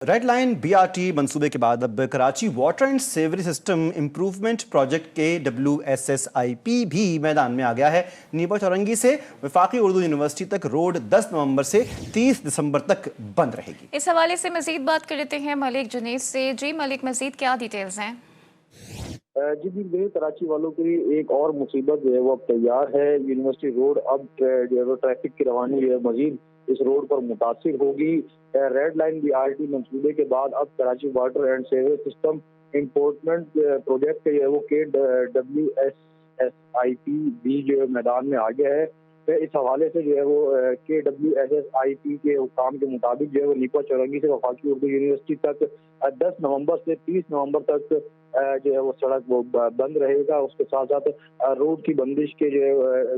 Red line BRT मंसूबे के बाद अब Karachi water and sewerage system improvement project के WSSIP भी मैदान में आ गया है। नीबा चौरंगी से वफाकी उर्दू यूनिवर्सिटी तक रोड 10 नवंबर से 30 दिसंबर तक बंद रहेगी। इस हवाले से मजीद बात कर लेते हैं मलिक जुनैद से। जी मलिक, मजीद क्या डिटेल्स हैं? जी कराची वालों की एक और मुसीबत जो है वो अब तैयार है। यूनिवर्सिटी रोड अब जो है वो ट्रैफिक की रवानी जो है मजीद इस रोड पर मुतासिर होगी। रेड लाइन BRT मंसूबे के बाद अब Karachi water and sewage system improvement project जो है वो KWSSIP भी जो है मैदान में आ गया है। इस हवाले से जो है वो KWSSIP के हुक्काम के मुताबिक जो है वो नीपा चौरंगी से वफाकी उर्दू यूनिवर्सिटी तक 10 नवंबर से 30 नवंबर तक जो है वो सड़क वो बंद रहेगा। उसके साथ साथ रोड की बंदिश के जो है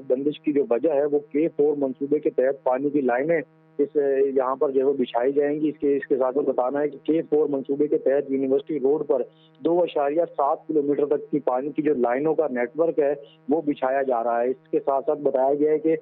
बंदिश की जो वजह है वो K4 मंसूबे के तहत पानी की लाइनें इस यहाँ पर जो है वो बिछाई जाएंगी। इसके साथ में बताना है कि K4 मंसूबे के तहत यूनिवर्सिटी रोड पर 2.7 किलोमीटर तक की पानी की जो लाइनों का नेटवर्क है वो बिछाया जा रहा है। इसके साथ साथ बताया गया है कि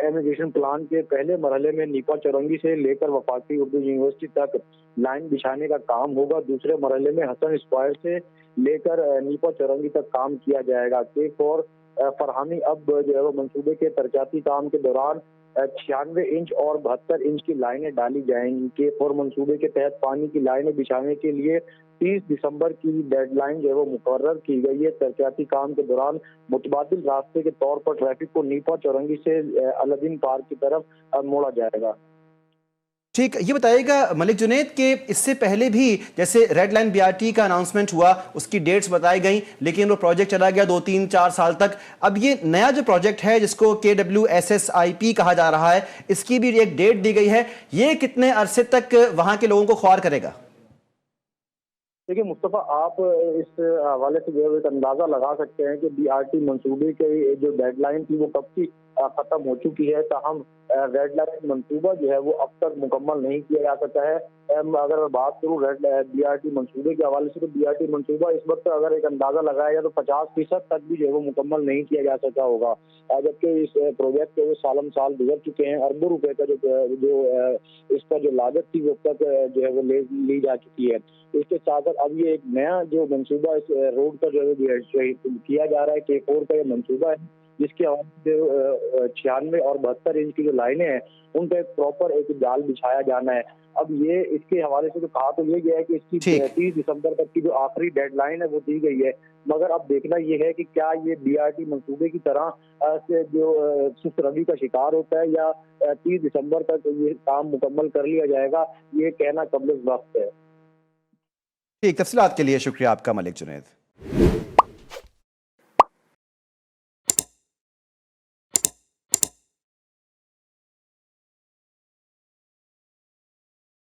इरिगेशन प्लान के पहले मरहले में नीपा चौरंगी से लेकर वफाकी उर्दू यूनिवर्सिटी तक लाइन बिछाने का काम होगा। दूसरे मरहले में हसन स्क्वायर से लेकर नीपा चौरंगी तक काम किया जाएगा। K4 फरहामी अब जो है वो मंसूबे के तरक्याती काम के दौरान 96 इंच और 72 इंच की लाइनें डाली जाएंगी। K4 मंसूबे के तहत पानी की लाइनें बिछाने के लिए 30 दिसंबर की डेडलाइन जो है वो मुकर्रर की गई है। तरक्याती काम के दौरान मुतबादिल रास्ते के तौर पर ट्रैफिक को नीपा चौरंगी से अलादीन पार्क की तरफ मोड़ा जाएगा। ठीक, ये बताइएगा मलिक जुनैद कि इससे पहले भी जैसे रेड लाइन BRT का अनाउंसमेंट हुआ, उसकी डेट्स बताई गई, लेकिन वो प्रोजेक्ट चला गया 2-3-4 साल तक। अब ये नया जो प्रोजेक्ट है जिसको KWSSIP कहा जा रहा है, इसकी भी एक डेट दी गई है, ये कितने अरसे तक वहां के लोगों को ख्वार करेगा? देखिए मुस्तफ़ा, आप इस हवाले से जो है एक अंदाजा लगा सकते हैं कि BRT मंसूबे के जो डेडलाइन थी वो कब की खत्म हो चुकी है। ताहम रेड लाइन मंसूबा जो है वो अब तक मुकम्मल नहीं किया जा सका है। अगर मैं बात करूँ रेड BRT मंसूबे के हवाले से तो BRT मंसूबा इस वक्त अगर एक अंदाजा लगाया जाए तो 50% तक भी जो है वो मुकम्मल नहीं किया जा सका होगा। जबकि इस प्रोजेक्ट के वो सालम साल गुजर चुके हैं। अरबों रुपए का जो इसका जो लागत थी वो तक जो है वो ली जा चुकी है। इसके साथ साथ अब ये एक नया जो मंसूबा इस रोड पर जो है किया जा रहा है K4 का ये मंसूबा है, जिसके हवाले से 96 और 72 इंच की जो लाइनें हैं उन पर प्रॉपर एक जाल बिछाया जाना है। अब ये इसके हवाले से तो कहा तो ये गया है कि इसकी 30 दिसंबर तक की जो आखिरी डेडलाइन है वो दी गई है। मगर अब देखना ये है कि क्या ये BRT मंसूबे की तरह से जो सुस्त रवि का शिकार होता है या 30 दिसंबर तक ये काम मुकम्मल कर लिया जाएगा, ये कहना कब्ल वक्त है। ठीक, तफसीलात के लिए शुक्रिया आपका मलिक जुनैद।